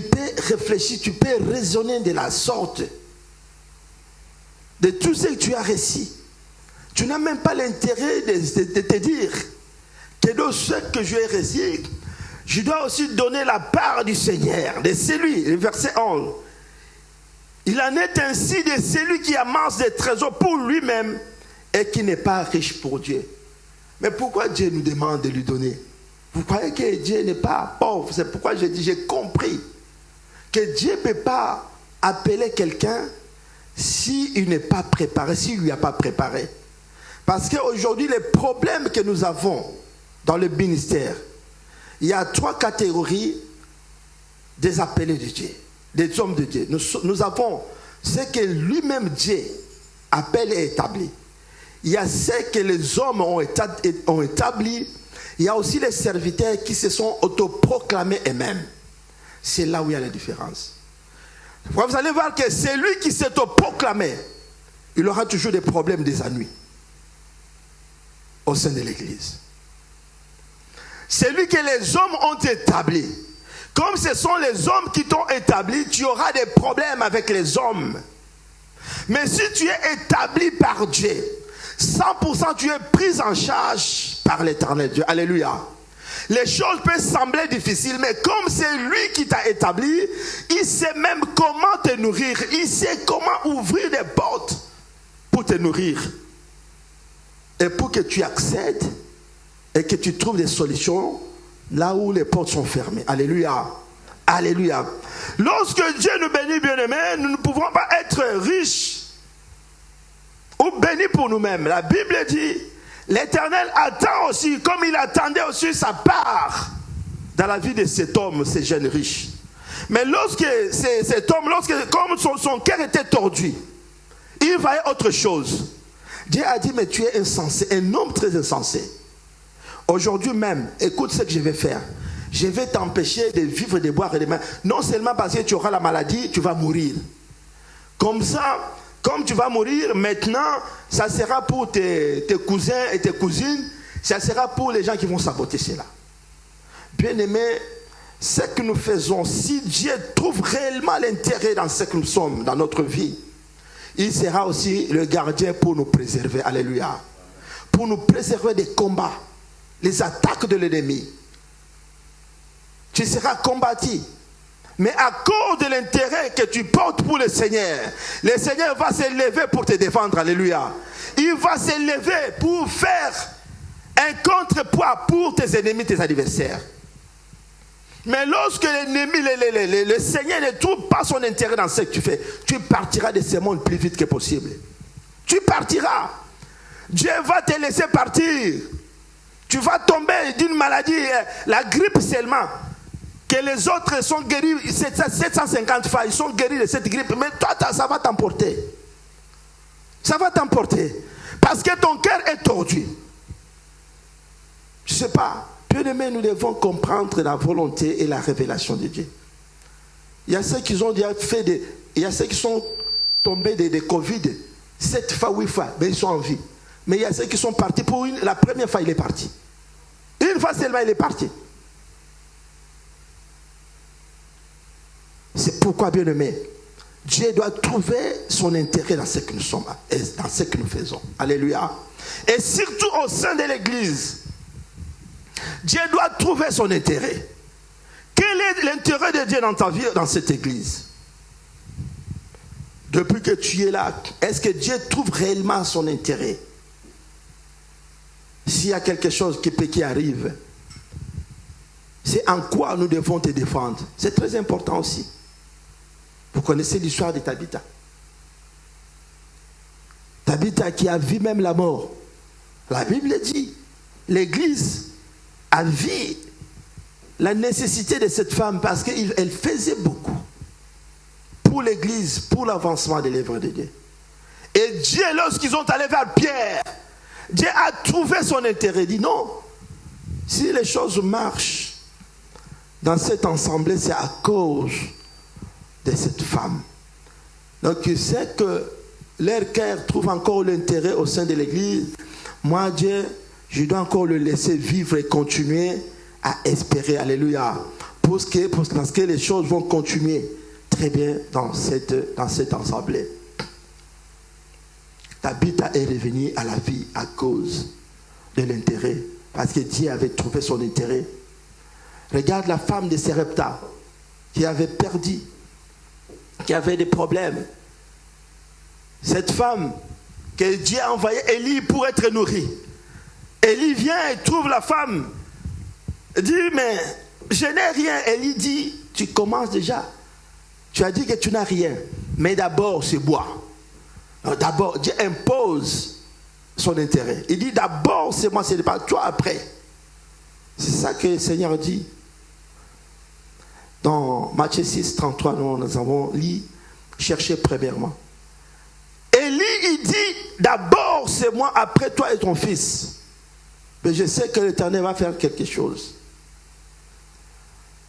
peux réfléchir, tu peux raisonner de la sorte de tout ce que tu as reçu. Tu n'as même pas l'intérêt de te dire que dans ce que je ai reçu, je dois aussi donner la part du Seigneur, de celui, le verset 11. Il en est ainsi de celui qui amasse des trésors pour lui-même et qui n'est pas riche pour Dieu. Mais pourquoi Dieu nous demande de lui donner? Vous croyez que Dieu n'est pas pauvre? C'est pourquoi je dis, j'ai compris que Dieu ne peut pas appeler quelqu'un s'il n'est pas préparé, s'il ne lui a pas préparé. Parce qu'aujourd'hui, les problèmes que nous avons dans le ministère, il y a 3 catégories des appelés de Dieu, des hommes de Dieu. Nous avons ce que lui-même Dieu appelle et établit. Il y a ce que les hommes ont établi. Il y a aussi les serviteurs qui se sont autoproclamés eux-mêmes. C'est là où il y a la différence. Vous allez voir que celui qui s'est autoproclamé, il aura toujours des problèmes, des ennuis au sein de l'Église. Celui que les hommes ont établi, comme ce sont les hommes qui t'ont établi, tu auras des problèmes avec les hommes. Mais si tu es établi par Dieu, 100% tu es pris en charge par l'Éternel Dieu. Alléluia. Les choses peuvent sembler difficiles, mais comme c'est lui qui t'a établi, il sait même comment te nourrir. Il sait comment ouvrir des portes pour te nourrir. Et pour que tu accèdes et que tu trouves des solutions là où les portes sont fermées. Alléluia. Alléluia. Lorsque Dieu nous bénit, bien-aimés, nous ne pouvons pas être riches ou bénis pour nous-mêmes. La Bible dit, l'Éternel attend aussi, comme il attendait aussi sa part dans la vie de cet homme, ce jeune riche. Mais lorsque cet homme, comme son cœur était tordu, il voyait autre chose. Dieu a dit, mais tu es insensé, un homme très insensé. Aujourd'hui même, écoute ce que je vais faire. Je vais t'empêcher de vivre, de boire et de manger. Non seulement parce que tu auras la maladie, tu vas mourir. Comme ça, comme tu vas mourir, maintenant, ça sera pour tes cousins et tes cousines, ça sera pour les gens qui vont saboter cela. Bien-aimé, ce que nous faisons, si Dieu trouve réellement l'intérêt dans ce que nous sommes, dans notre vie, il sera aussi le gardien pour nous préserver. Alléluia. Pour nous préserver des combats, les attaques de l'ennemi. Tu seras combattu. Mais à cause de l'intérêt que tu portes pour le Seigneur va s'élever pour te défendre. Alléluia. Il va s'élever pour faire un contrepoids pour tes ennemis, tes adversaires. Mais lorsque l'ennemi, le Seigneur ne trouve pas son intérêt dans ce que tu fais, tu partiras de ce monde plus vite que possible. Tu partiras. Dieu va te laisser partir. Tu vas tomber d'une maladie, la grippe seulement. Que les autres sont guéris, 750 fois, ils sont guéris de cette grippe. Mais toi, ça va t'emporter. Ça va t'emporter. Parce que ton cœur est tordu. Je ne sais pas. Bien-aimés, nous devons comprendre la volonté et la révélation de Dieu. Il y a ceux qui ont déjà fait il y a ceux qui sont tombés de Covid 7 fois, 8 fois, mais ils sont en vie. Mais il y a ceux qui sont partis pour la première fois, il est parti. Une fois seulement, il est parti. C'est pourquoi, bien-aimés, Dieu doit trouver son intérêt dans ce que nous sommes et dans ce que nous faisons. Alléluia. Et surtout au sein de l'Église, Dieu doit trouver son intérêt. Quel est l'intérêt de Dieu dans ta vie, dans cette Église? Depuis que tu es là, est-ce que Dieu trouve réellement son intérêt? S'il y a quelque chose qui arrive, c'est en quoi nous devons te défendre. C'est très important aussi. Vous connaissez l'histoire de Tabitha. Tabitha qui a vu même la mort. La Bible dit, l'Église a vu la nécessité de cette femme parce qu'elle faisait beaucoup pour l'Église, pour l'avancement de l'œuvre de Dieu. Et Dieu, lorsqu'ils ont allé vers Pierre, Dieu a trouvé son intérêt. Il dit non, si les choses marchent dans cette assemblée, c'est à cause de cette femme. Donc tu sais que leur cœur trouve encore l'intérêt au sein de l'Église. Moi, Dieu, je dois encore le laisser vivre et continuer à espérer. Alléluia. Parce que les choses vont continuer très bien dans cette assemblée. Tabitha est revenue à la vie à cause de l'intérêt. Parce que Dieu avait trouvé son intérêt. Regarde la femme de Sarepta qui avait perdu, qui avait des problèmes. Cette femme que Dieu a envoyé Élie pour être nourrie. Élie vient et trouve la femme. Il dit, mais je n'ai rien. Élie dit, tu commences déjà. Tu as dit que tu n'as rien. Mais d'abord, c'est bois. D'abord, Dieu impose son intérêt. Il dit, d'abord, c'est moi, c'est pas toi après. C'est ça que le Seigneur dit. Dans Matthieu 6, 33, nous avons lu, cherchez premièrement. Élie, il dit, d'abord, c'est moi, après toi et ton fils. Mais je sais que l'Éternel va faire quelque chose.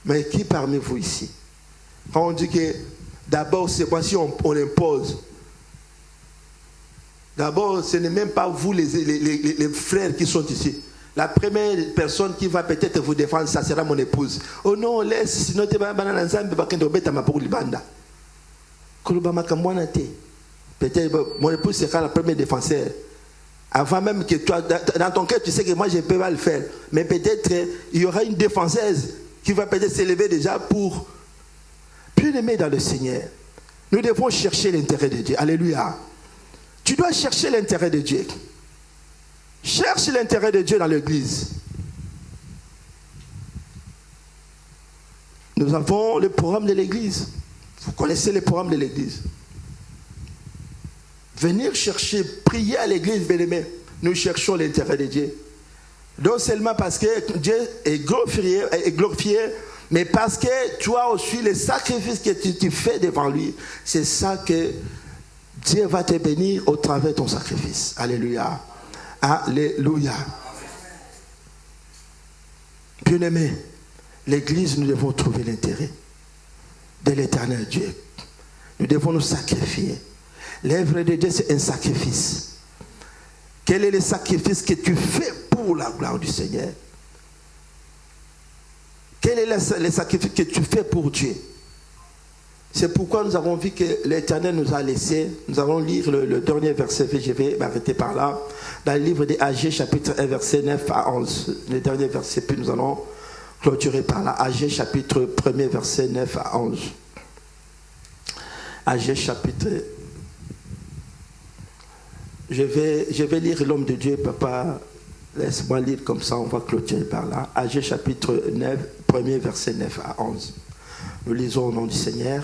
Mais qui parmi vous ici? Quand on dit que d'abord, c'est moi, si on impose. D'abord, ce n'est même pas vous, les frères qui sont ici. La première personne qui va peut-être vous défendre, ça sera mon épouse. Oh non, laisse, sinon tu vas banana nzambe bakendo beta ma pour libanda. Koluba makamwana te. Peut-être mon épouse sera la première défenseur. Avant même que toi, dans ton cœur, tu sais que moi je ne peux pas le faire. Mais peut-être il y aura une défenseuse qui va peut-être s'élever déjà pour bien aimer dans le Seigneur. Nous devons chercher l'intérêt de Dieu. Alléluia. Tu dois chercher l'intérêt de Dieu. Cherche l'intérêt de Dieu dans l'Église. Nous avons le programme de l'Église. Vous connaissez le programme de l'Église. Venir chercher, prier à l'Église, bien-aimé. Nous cherchons l'intérêt de Dieu. Non seulement parce que Dieu est glorifié, mais parce que tu as aussi les sacrifices que tu fais devant lui. C'est ça que Dieu va te bénir au travers de ton sacrifice. Alléluia. Alléluia. Bien-aimés, l'Église, nous devons trouver l'intérêt de l'Éternel Dieu. Nous devons nous sacrifier. L'œuvre de Dieu, c'est un sacrifice. Quel est le sacrifice que tu fais pour la gloire du Seigneur? Quel est le sacrifice que tu fais pour Dieu? C'est pourquoi nous avons vu que l'Éternel nous a laissé. Nous allons lire le dernier verset, je vais m'arrêter par là, dans le livre des Agés, chapitre 1, verset 9 à 11. Le dernier verset, puis nous allons clôturer par là. Agés, chapitre 1, verset 9 à 11. Agés, chapitre... Je vais lire l'homme de Dieu, papa. Laisse-moi lire comme ça, on va clôturer par là. Agés, chapitre 9, 1er, verset 9 à 11. Nous lisons au nom du Seigneur.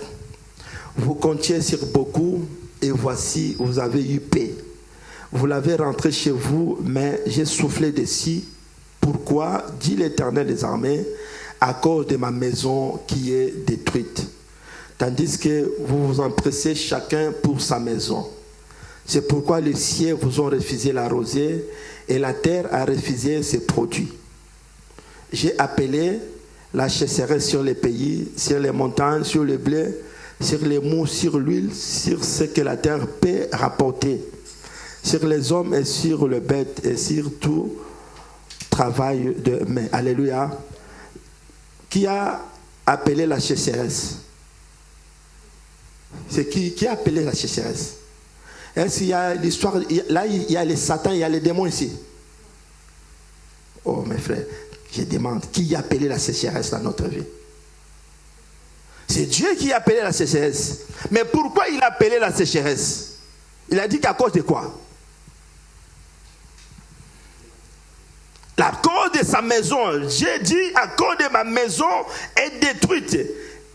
Vous comptiez sur beaucoup et voici, vous avez eu paix. Vous l'avez rentré chez vous, mais j'ai soufflé dessus. Pourquoi, dit l'Éternel des armées, à cause de ma maison qui est détruite. Tandis que vous vous empressez chacun pour sa maison. C'est pourquoi les cieux vous ont refusé la rosée et la terre a refusé ses produits. J'ai appelé la chasseresse sur les pays, sur les montagnes, sur le blé, sur les mous, sur l'huile, sur ce que la terre peut rapporter, sur les hommes et sur le bête et sur tout travail de main. Alléluia. Qui a appelé la chasseresse? C'est qui a appelé la chasseresse? Est-ce qu'il y a l'histoire? Là, il y a les satans, il y a les démons ici. Oh, mes frères, je demande, qui a appelé la sécheresse dans notre vie? C'est Dieu qui a appelé la sécheresse. Mais pourquoi il a appelé la sécheresse? Il a dit qu'à cause de quoi? La cause de sa maison. J'ai dit à cause de ma maison est détruite.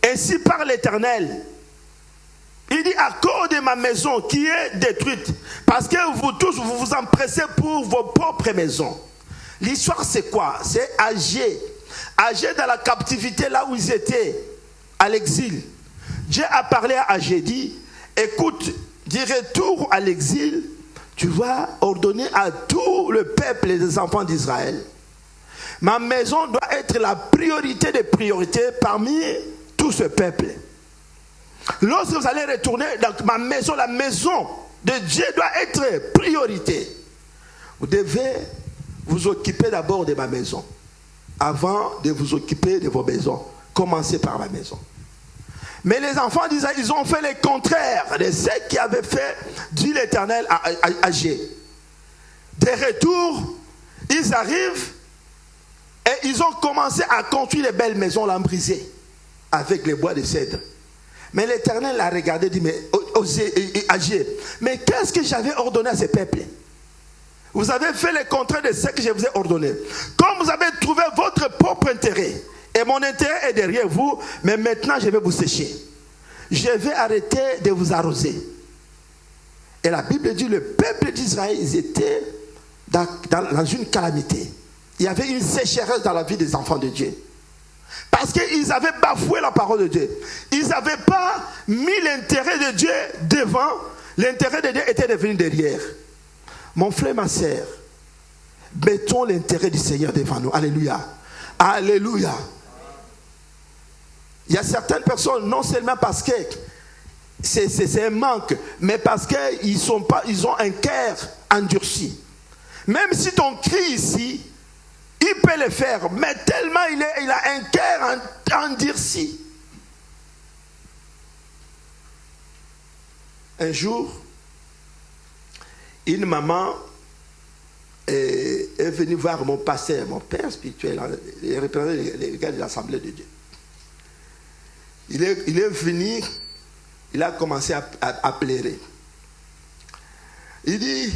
Ainsi par l'Éternel. Il dit à cause de ma maison qui est détruite. Parce que vous tous, vous vous empressez pour vos propres maisons. L'histoire c'est quoi? C'est Agé. Agé dans la captivité là où ils étaient, à l'exil. Dieu a parlé à Agé, dit, écoute, du retour à l'exil, tu vas ordonner à tout le peuple et les enfants d'Israël. Ma maison doit être la priorité des priorités parmi tout ce peuple. Lorsque vous allez retourner dans ma maison, la maison de Dieu doit être priorité. Vous devez vous occuper d'abord de ma maison. Avant de vous occuper de vos maisons, commencez par ma maison. Mais les enfants d'Israël, ils ont fait le contraire de ce qui avait fait, dit l'Éternel à Agé. De retour, ils arrivent et ils ont commencé à construire les belles maisons lambrisées avec les bois de cèdre. Mais l'Éternel a regardé et dit, mais Agé, mais qu'est-ce que j'avais ordonné à ces peuples? Vous avez fait le contraire de ce que je vous ai ordonné. Comme vous avez trouvé votre propre intérêt, et mon intérêt est derrière vous, mais maintenant je vais vous sécher. Je vais arrêter de vous arroser. Et la Bible dit, le peuple d'Israël, ils étaient dans une calamité. Il y avait une sécheresse dans la vie des enfants de Dieu. Parce qu'ils avaient bafoué la parole de Dieu. Ils n'avaient pas mis l'intérêt de Dieu devant, l'intérêt de Dieu était devenu derrière. Mon frère, ma soeur, mettons l'intérêt du Seigneur devant nous. Alléluia. Alléluia. Il y a certaines personnes, non seulement parce que c'est un manque, mais parce qu'ils ont un cœur endurci. Même si ton cri ici, il peut le faire, mais tellement il a un cœur endurci. Un jour, une maman est venue voir mon pasteur, mon père spirituel, il représentait les gars de l'Assemblée de Dieu. Il est venu, il a commencé à pleurer. Il dit,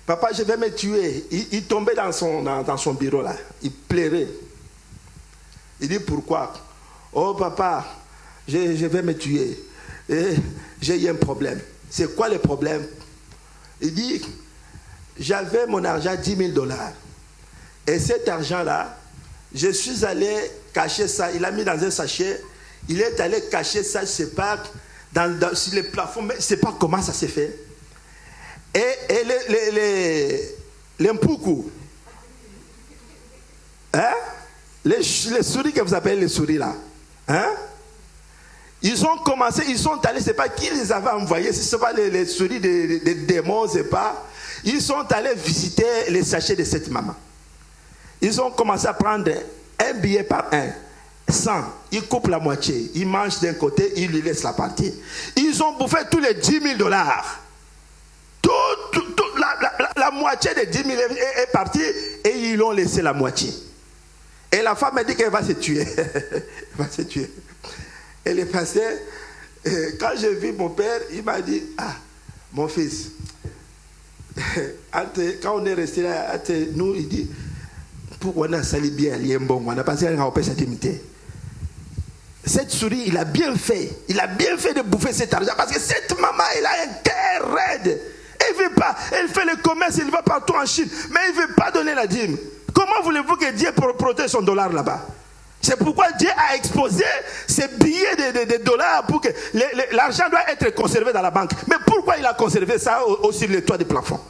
papa, je vais me tuer. Il tombait dans son bureau là, il pleurait. Il dit, pourquoi? Oh papa, je vais me tuer. Et j'ai eu un problème. C'est quoi le problème? Il dit, j'avais mon argent, $10,000. Et cet argent-là, je suis allé cacher ça. Il l'a mis dans un sachet. Il est allé cacher ça, je ne sais pas, sur les plafonds, mais je ne sais pas comment ça s'est fait. Et les mpoukou, hein? Les souris que vous appelez les souris là, hein? Ils ont commencé, ils sont allés, je ne sais pas qui les avait envoyés, ce ne sont pas les souris des démons, je ne sais pas. Ils sont allés visiter les sachets de cette maman. Ils ont commencé à prendre un billet par un. 100, ils coupent la moitié. Ils mangent d'un côté, ils lui laissent la partie. Ils ont bouffé tous les $10 000. La moitié des 10 000 est partie et ils l'ont laissé la moitié. Et la femme a dit qu'elle va se tuer. Elle va se tuer. Elle est passée. Quand j'ai vu mon père, il m'a dit, ah, mon fils, quand on est resté là, nous, il dit, pourquoi on a sali bien, on a passé à sa dignité. Cette souris, il a bien fait. Il a bien fait de bouffer cet argent parce que cette maman, elle a un cœur raide. Elle ne veut pas. Elle fait le commerce, elle va partout en Chine. Mais elle ne veut pas donner la dîme. Comment voulez-vous que Dieu protège son dollar là-bas? C'est pourquoi Dieu a exposé ces billets de dollars pour que l'argent doit être conservé dans la banque. Mais pourquoi il a conservé ça sur le toit du plafond?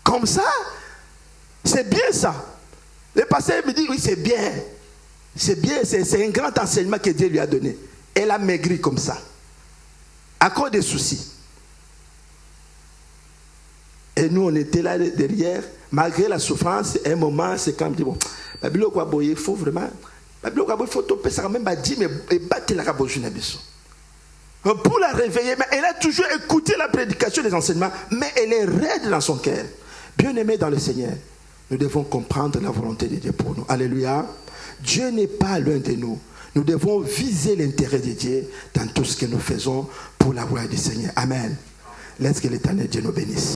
Comme ça, c'est bien ça. Le pasteur me dit, oui, c'est bien. C'est bien, c'est un grand enseignement que Dieu lui a donné. Elle a maigri comme ça. À cause des soucis. Et nous, on était là derrière, malgré la souffrance, un moment, c'est comme dit, bon, il faut vraiment, il faut topper ça quand même, mais battre la cabochine à Bissot. Pour la réveiller, mais elle a toujours écouté la prédication des enseignements, mais elle est raide dans son cœur. Bien-aimés dans le Seigneur, nous devons comprendre la volonté de Dieu pour nous. Alléluia. Dieu n'est pas loin de nous. Nous devons viser l'intérêt de Dieu dans tout ce que nous faisons pour la gloire du Seigneur. Amen. Laisse que l'Éternel Dieu nous bénisse.